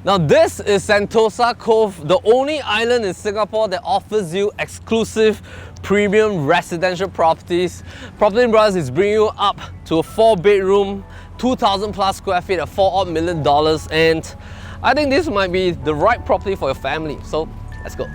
Now this is Sentosa Cove, the only island in Singapore that offers you exclusive premium residential properties. PropertyLimBrothers is bringing you up to a 4-bedroom, 2,000 plus square feet at $4 million, and I think this might be the right property for your family. So let's go.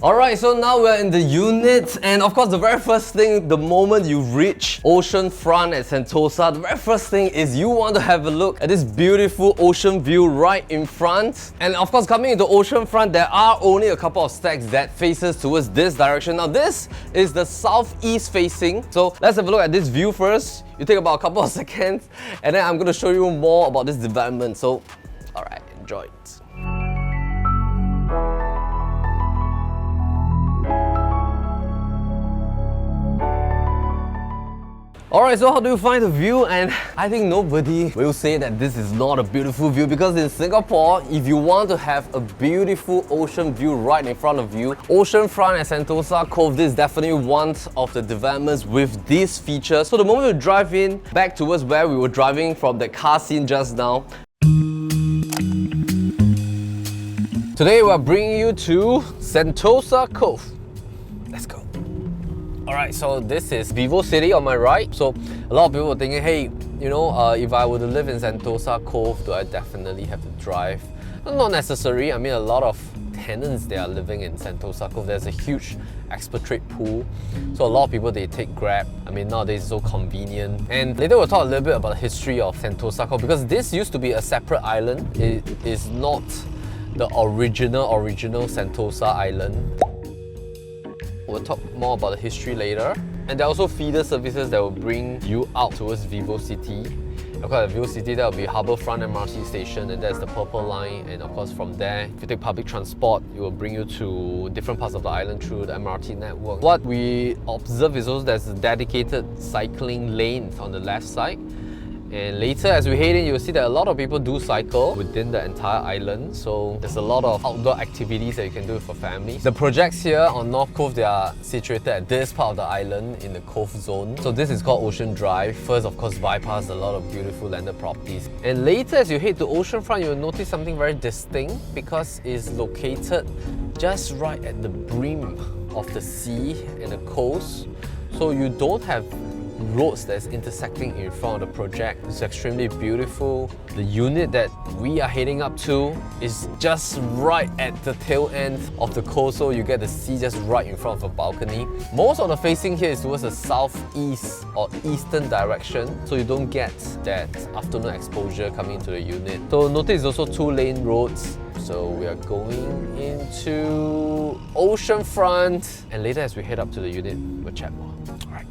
Alright, so now we're in the unit, and of course the very first thing, the moment you reach Oceanfront at Sentosa, the very first thing is you want to have a look at this beautiful ocean view right in front. And of course, coming into Oceanfront, there are only a couple of stacks that faces towards this direction. Now this is the southeast facing, so let's have a look at this view first. You take about a couple of seconds, and then I'm going to show you more about this development. So alright, enjoy it. Alright, so how do you find the view? And I think nobody will say that this is not a beautiful view, because in Singapore, if you want to have a beautiful ocean view right in front of you, Oceanfront at Sentosa Cove, this is definitely one of the developments with these features. So the moment you drive in, back towards where we were driving from the car scene just now, today we're bringing you to Sentosa Cove. Let's go. Alright, so this is VivoCity on my right. So a lot of people are thinking, hey, you know, if I were to live in Sentosa Cove, do I definitely have to drive? Not necessary. I mean, a lot of tenants, they are living in Sentosa Cove. There's a huge expatriate pool. So a lot of people, they take Grab. I mean, nowadays it's so convenient. And later we'll talk a little bit about the history of Sentosa Cove, because this used to be a separate island. It is not the original Sentosa Island. We'll talk more about the history later. And there are also feeder services that will bring you out towards VivoCity. Of course, at VivoCity, there will be Harbourfront MRT station, and that's the purple line. And of course, from there, if you take public transport, it will bring you to different parts of the island through the MRT network. What we observe is also there's a dedicated cycling lane on the left side. And later, as we head in, you'll see that a lot of people do cycle within the entire island. So there's a lot of outdoor activities that you can do for families. The projects here on North Cove, they are situated at this part of the island in the Cove zone. So this is called Ocean Drive. First, of course, bypass a lot of beautiful landed properties. And later, as you head to Oceanfront, you'll notice something very distinct, because it's located just right at the brim of the sea and the coast. So you don't have roads that's intersecting in front of the project. It's extremely beautiful. The unit that we are heading up to is just right at the tail end of the coast, so you get the sea just right in front of a balcony. Most of the facing here is towards the southeast or eastern direction, so you don't get that afternoon exposure coming into the unit. So notice also 2-lane roads. So we are going into Oceanfront, and later as we head up to the unit, we'll chat more. Alright.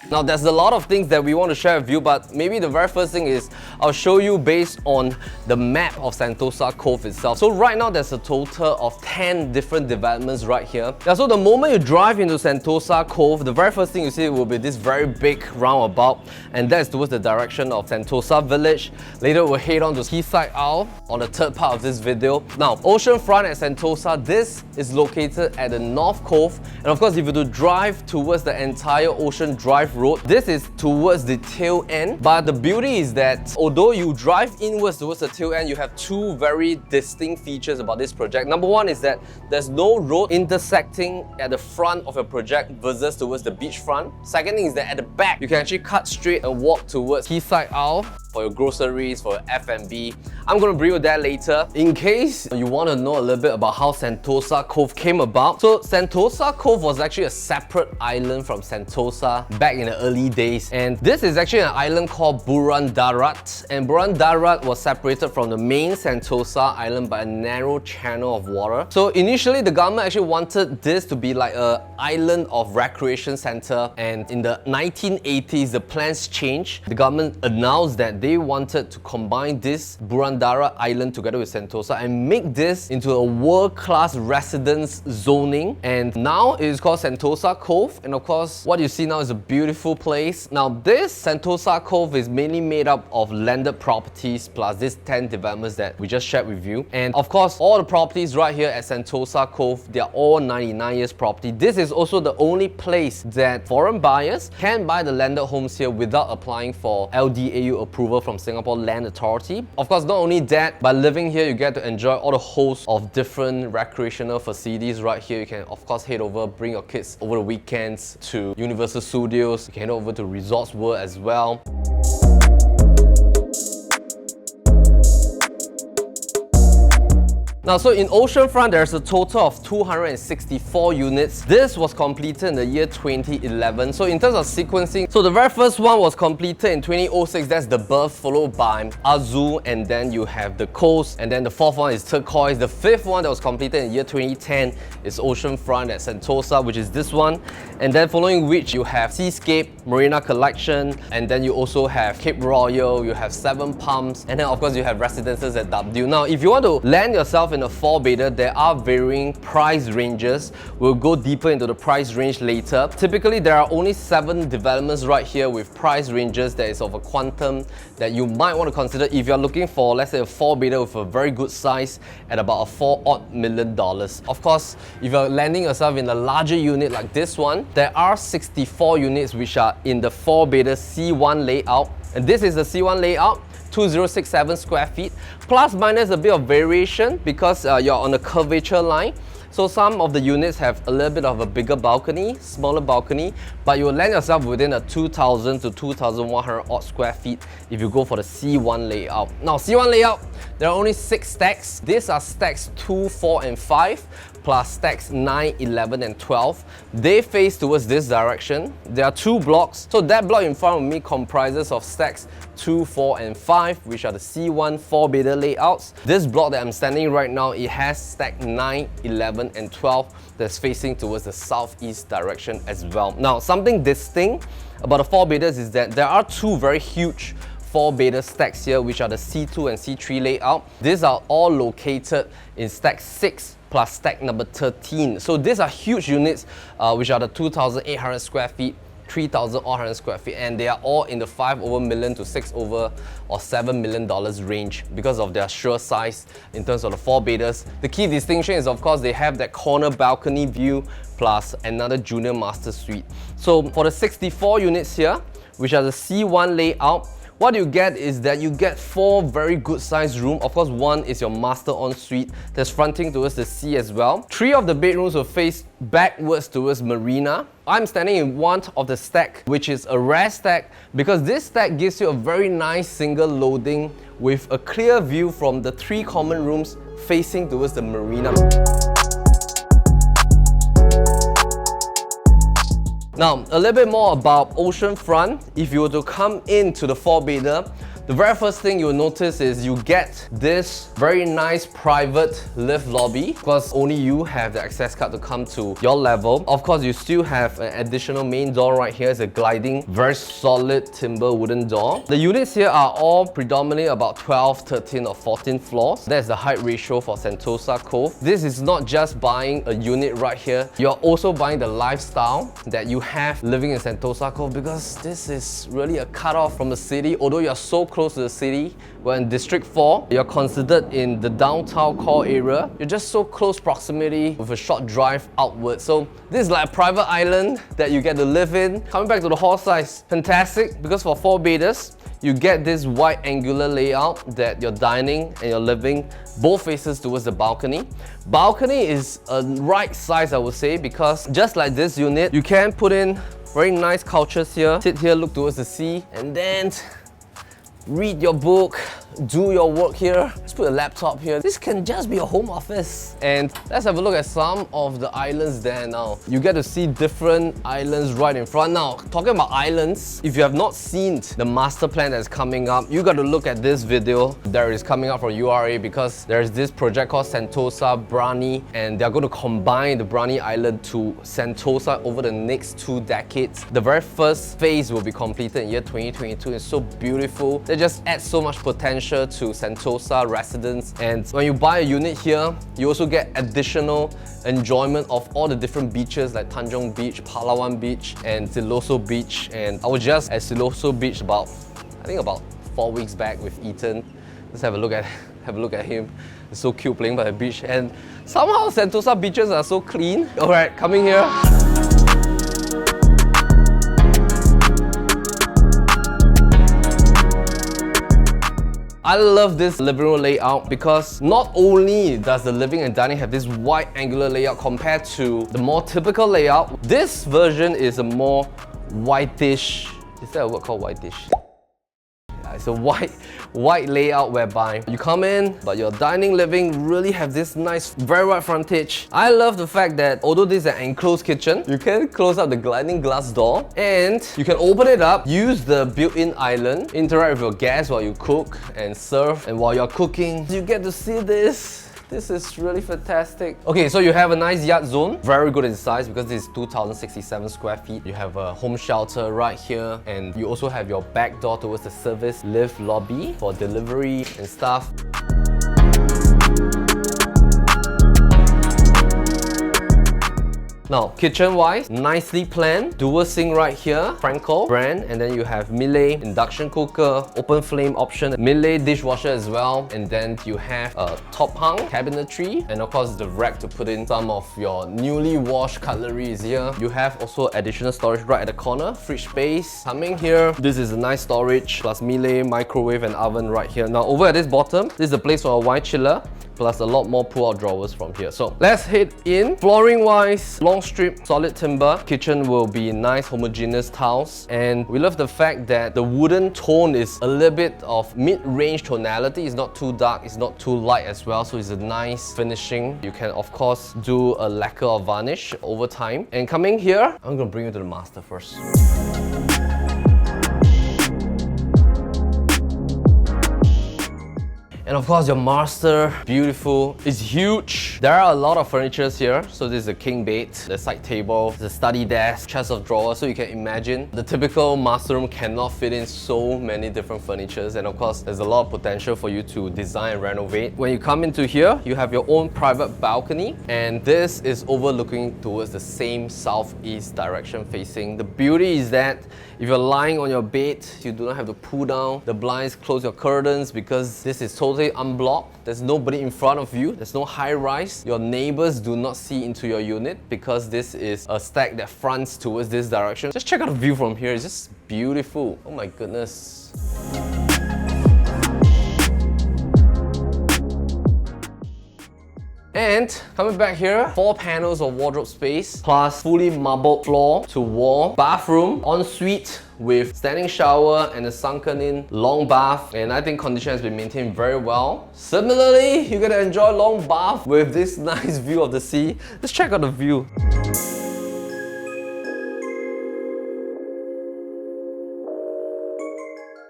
Now there's a lot of things that we want to share with you, but maybe the very first thing is I'll show you based on the map of Sentosa Cove itself. So right now there's a total of 10 different developments right here. Yeah, so the moment you drive into Sentosa Cove, the very first thing you see will be this very big roundabout, and that's towards the direction of Sentosa Village. Later we'll head on to Seaside Isle on the third part of this video. Now Oceanfront at Sentosa, this is located at the North Cove, and of course if you do drive towards the entire Ocean Drive road, this is towards the tail end. But the beauty is that although you drive inwards towards the tail end, you have two very distinct features about this project. Number one is that there's no road intersecting at the front of your project versus towards the beachfront. Second thing is that at the back, you can actually cut straight and walk towards Seaside Isle for your groceries, for your F&B. I'm going to bring you that later. In case you want to know a little bit about how Sentosa Cove came about. So Sentosa Cove was actually a separate island from Sentosa back in the early days. And this is actually an island called Buran Darat. And Buran Darat was separated from the main Sentosa island by a narrow channel of water. So initially the government actually wanted this to be like an island of recreation center. And in the 1980s, the plans changed. The government announced that they wanted to combine this Burundara Island together with Sentosa and make this into a world-class residence zoning. And now it is called Sentosa Cove. And of course, what you see now is a beautiful place. Now, this Sentosa Cove is mainly made up of landed properties plus these 10 developments that we just shared with you. And of course, all the properties right here at Sentosa Cove, they are all 99 years property. This is also the only place that foreign buyers can buy the landed homes here without applying for LDAU approval from Singapore Land Authority. Of course, not only that, by living here, you get to enjoy all the host of different recreational facilities right here. You can, of course, head over, bring your kids over the weekends to Universal Studios. You can head over to Resorts World as well. Now, so in Oceanfront, there's a total of 264 units. This was completed in the year 2011. So in terms of sequencing, so the very first one was completed in 2006. That's the Berth, followed by Azul, and then you have the Coast, and then the fourth one is Turquoise. The fifth one that was completed in the year 2010 is Oceanfront at Sentosa, which is this one. And then following which you have Seascape, Marina Collection, and then you also have Cape Royal, you have Seven Palms, and then of course you have residences at W. Now, if you want to land yourself in a 4-bedder, there are varying price ranges. We'll go deeper into the price range later. Typically, there are only 7 developments right here with price ranges that is of a quantum that you might want to consider if you're looking for, let's say, a 4-bedder with a very good size at about a $4 million. Of course, if you're landing yourself in a larger unit like this one, there are 64 units which are in the 4-bedder C1 layout. And this is the C1 layout. 2067 square feet, plus minus a bit of variation because you're on a curvature line. So some of the units have a little bit of a bigger balcony, smaller balcony, but you will land yourself within a 2,000 to 2,100 odd square feet if you go for the C1 layout. Now, C1 layout, there are only 6 stacks. These are stacks 2, 4, and 5, plus stacks 9, 11, and 12. They face towards this direction. There are 2 blocks. So that block in front of me comprises of stacks 2, 4, and 5, which are the C1 4-bedder layouts. This block that I'm standing right now, it has stack 9, 11, and 12 that's facing towards the southeast direction as well. Now, something distinct about the 4-bedders is that there are 2 very huge 4-bedder stacks here, which are the C2 and C3 layout. These are all located in stack 6 plus stack number 13. So these are huge units, which are the 2,800 square feet, 3,100 square feet, and they are all in the $5 over million to $6 over or $7 million range because of their sheer size in terms of the 4-bedders. The key distinction is, of course, they have that corner balcony view plus another junior master suite. So for the 64 units here, which are the C1 layout, what you get is that you get 4 very good sized rooms. Of course, one is your master ensuite that's fronting towards the sea as well. 3 of the bedrooms will face backwards towards marina. I'm standing in one of the stack, which is a rare stack, because this stack gives you a very nice single loading with a clear view from the 3 common rooms facing towards the marina. Now, a little bit more about Oceanfront. If you were to come into the 4-bedder, the very first thing you'll notice is you get this very nice private lift lobby, because only you have the access card to come to your level. Of course, you still have an additional main door right here. It's a gliding, very solid timber wooden door. The units here are all predominantly about 12, 13 or 14 floors. That's the height ratio for Sentosa Cove. This is not just buying a unit right here. You're also buying the lifestyle that you have living in Sentosa Cove, because this is really a cut-off from the city. Although you're so close to the city, we're in District 4, you're considered in the downtown core area. You're just so close proximity with a short drive outward. So this is like a private island that you get to live in. Coming back to the hall size, fantastic, because for 4-bedders, you get this wide angular layout that your dining and your living both faces towards the balcony. Balcony is a right size, I would say, because just like this unit, you can put in very nice couches here, sit here, look towards the sea, and then read your book, do your work here. Just put a laptop here. This can just be a home office. And let's have a look at some of the islands there now. You get to see different islands right in front. Now, talking about islands, if you have not seen the master plan that's coming up, you got to look at this video that is coming up from URA, because there's this project called Sentosa Brani, and they're going to combine the Brani Island to Sentosa over the next 2 decades. The very first phase will be completed in year 2022. It's so beautiful. They just add so much potential to Sentosa residents. And when you buy a unit here, you also get additional enjoyment of all the different beaches like Tanjong Beach, Palawan Beach, and Siloso Beach. And I was just at Siloso Beach about 4 weeks back with Ethan. Let's have a look at him. It's so cute playing by the beach, and somehow Sentosa beaches are so clean. Alright, coming here. I love this living room layout because not only does the living and dining have this wide angular layout compared to the more typical layout, this version is a more whitish. Is there a word called whitish? It's a wide layout whereby you come in, but your dining living really have this nice, very wide frontage. I love the fact that although this is an enclosed kitchen, you can close up the sliding glass door and you can open it up, use the built-in island, interact with your guests while you cook and serve. And while you're cooking, you get to see this. This is really fantastic. Okay, so you have a nice yacht zone, very good in size because this is 2,067 square feet. You have a home shelter right here, and you also have your back door towards the service lift lobby for delivery and stuff. Now, kitchen-wise, nicely planned. Dual sink right here, Franco brand, and then you have Miele induction cooker, open flame option, Miele dishwasher as well, and then you have a top hung cabinetry, and of course the rack to put in some of your newly washed cutlery is here. You have also additional storage right at the corner, fridge space. Coming here, this is a nice storage, plus Miele microwave and oven right here. Now, over at this bottom, this is a place for a wine chiller, plus a lot more pull-out drawers from here. So let's head in. Flooring wise, long strip, solid timber. Kitchen will be nice homogeneous tiles, and we love the fact that the wooden tone is a little bit of mid-range tonality. It's not too dark, it's not too light as well, so it's a nice finishing. You can of course do a lacquer or varnish over time. And coming here, I'm gonna bring you to the master first. And of course, your master, beautiful. It's huge. There are a lot of furniture here. So this is a king bed, the side table, the study desk, chest of drawers. So you can imagine the typical master room cannot fit in so many different furnitures. And of course, there's a lot of potential for you to design and renovate. When you come into here, you have your own private balcony. And this is overlooking towards the same southeast direction facing. The beauty is that if you're lying on your bed, you do not have to pull down the blinds, close your curtains, because this is totally unblocked. There's nobody in front of you. There's no high rise. Your neighbors do not see into your unit because this is a stack that fronts towards this direction. Just check out the view from here. It's just beautiful. Oh my goodness. And coming back here, 4 panels of wardrobe space, plus fully marbled floor to wall, bathroom, ensuite with standing shower and a sunken in long bath. And I think condition has been maintained very well. Similarly, you're gonna enjoy long bath with this nice view of the sea. Let's check out the view.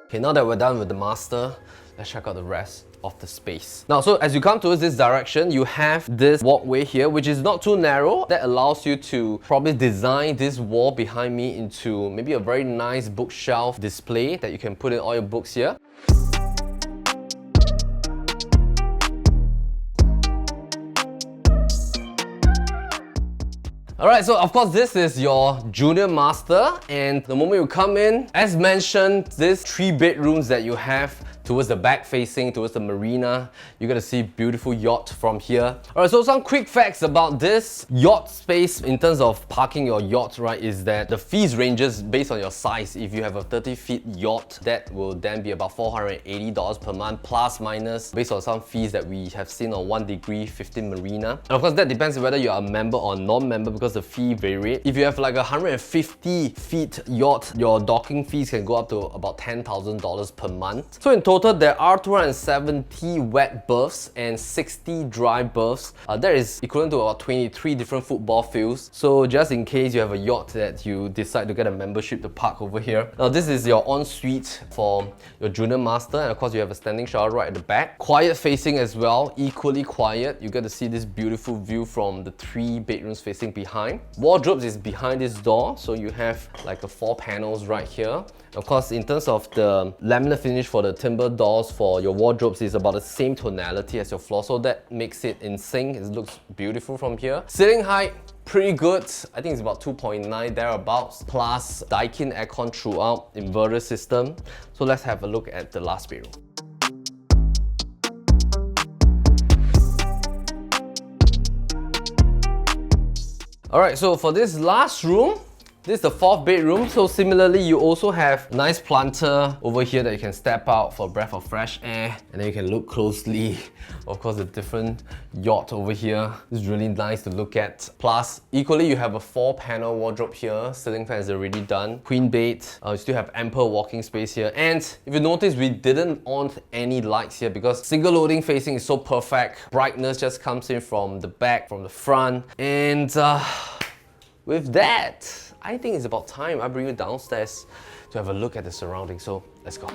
Okay, now that we're done with the master, let's check out the rest of the space. Now, so as you come towards this direction, you have this walkway here, which is not too narrow. That allows you to probably design this wall behind me into maybe a very nice bookshelf display that you can put in all your books here. Alright, so of course this is your junior master, and the moment you come in, as mentioned, these 3 bedrooms that you have towards the back facing, towards the marina, you're gonna see beautiful yacht from here. Alright, so some quick facts about this yacht space in terms of parking your yacht, right, is that the fees ranges based on your size. If you have a 30-feet yacht, that will then be about $480 per month, plus minus, based on some fees that we have seen on 1 Degree 15 Marina. And of course, that depends on whether you're a member or non-member, because the fee varies. If you have like a 150-feet yacht, your docking fees can go up to about $10,000 per month. So in total, total, there are 270 wet berths and 60 dry berths. That is equivalent to about 23 different football fields. So just in case you have a yacht that you decide to get a membership to park over here. Now this is your ensuite for your junior master, and of course you have a standing shower right at the back. Quiet facing as well, equally quiet. You get to see this beautiful view from the 3 bedrooms facing behind. Wardrobes is behind this door, so you have like the 4 panels right here. Of course, in terms of the laminate finish for the timber doors for your wardrobes is about the same tonality as your floor, so that makes it in sync. It looks beautiful from here. Ceiling height, pretty good. I think it's about 2.9 thereabouts, plus Daikin aircon throughout, inverter system. So let's have a look at the last bedroom. Alright, so for this last room, this is the 4th bedroom. So similarly, you also have nice planter over here that you can step out for a breath of fresh air, and then you can look closely. Of course, the different yacht over here is really nice to look at. Plus, equally, you have a 4-panel wardrobe here. Ceiling fan is already done. Queen bed. You still have ample walking space here. And if you notice, we didn't on any lights here because single loading facing is so perfect. Brightness just comes in from the back, from the front, and with that, I think it's about time I bring you downstairs to have a look at the surroundings. So let's go.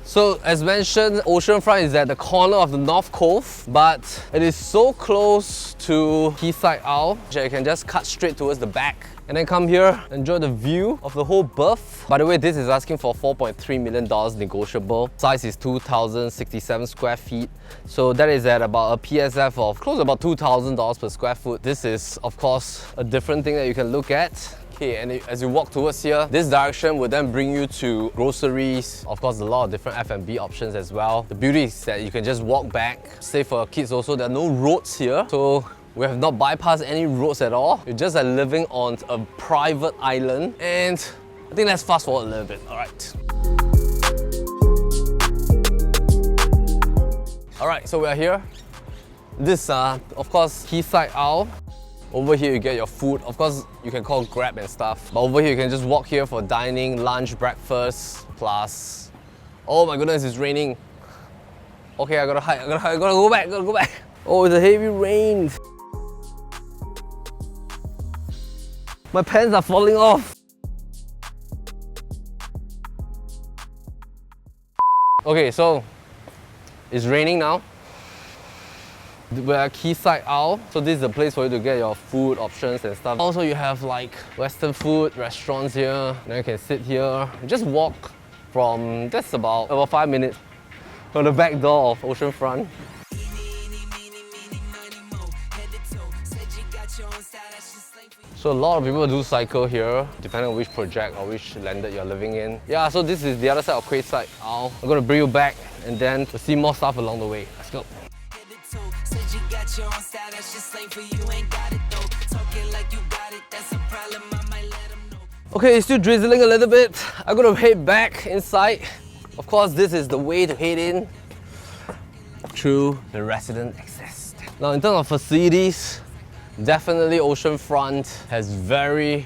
So as mentioned, Oceanfront is at the corner of the North Cove, but it is so close to Seaside Isle that you can just cut straight towards the back and then come here, enjoy the view of the whole berth. By the way, this is asking for $4.3 million negotiable. Size is 2,067 square feet. So that is at about a PSF of close to about $2,000 per square foot. This is, of course, a different thing that you can look at. Okay, and as you walk towards here, this direction will then bring you to groceries. Of course, a lot of different F&B options as well. The beauty is that you can just walk back. Safe for kids also. There are no roads here, so we have not bypassed any roads at all. You're just living on a private island. And I think let's fast forward a little bit. Alright. Alright, so we are here. This, of course, Seaside Isle. Over here you get your food. Of course, you can call Grab and stuff. But over here you can just walk here for dining, lunch, breakfast, plus... Oh my goodness, it's raining. Okay, I gotta hide, I gotta go back, Oh, it's a heavy rain. My pants are falling off. Okay, so it's raining now. We're at Seaside Isle, so this is the place for you to get your food options and stuff. Also, you have like Western food restaurants here. Then you can sit here, just walk from just about 5 minutes from the back door of Oceanfront. So a lot of people do cycle here, depending on which project or which landed you're living in. Yeah, so this is the other side of Quayside Isle. I'm gonna bring you back and then we'll see more stuff along the way. Let's go. Okay, it's still drizzling a little bit. I'm gonna head back inside. Of course, this is the way to head in through the resident access. Now, in terms of facilities, definitely Oceanfront has very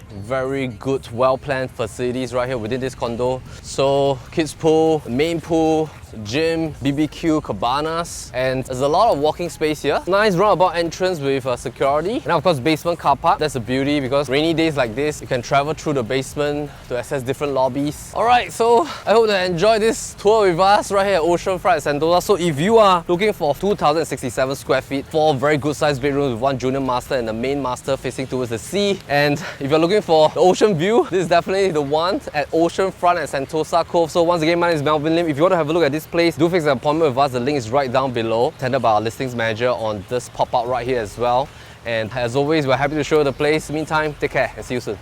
good, well-planned facilities right here within this condo. So, kids pool, main pool, gym, BBQ, cabanas, and there's a lot of walking space here. Nice roundabout entrance with security, and of course basement car park. That's the beauty because rainy days like this, you can travel through the basement to access different lobbies. Alright, so I hope that you enjoy this tour with us right here at Oceanfront Sentosa. So if you are looking for 2,067 square feet, 4 very good sized bedrooms with 1 junior master and the main master facing towards the sea, and if you're looking for the ocean view, this is definitely the one at Oceanfront at Sentosa Cove. So once again, my name is Melvin Lim. If you want to have a look at this place, do fix an appointment with us. The link is right down below, tended by our listings manager on this pop-out right here as well. And as always, we're happy to show you the place. Meantime, take care and see you soon.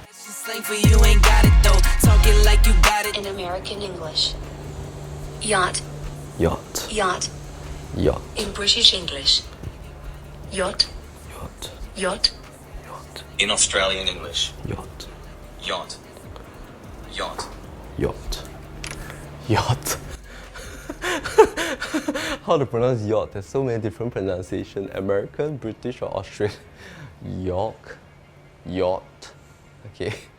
In American English. Yacht. Yacht. Yacht. Yacht. In British English. Yacht. Yacht. Yacht. Yacht. In Australian English. Yacht. Yacht. Yacht. Yacht. Yacht. How to pronounce yacht? There's so many different pronunciations. American, British or Australian. York. Yacht. Okay.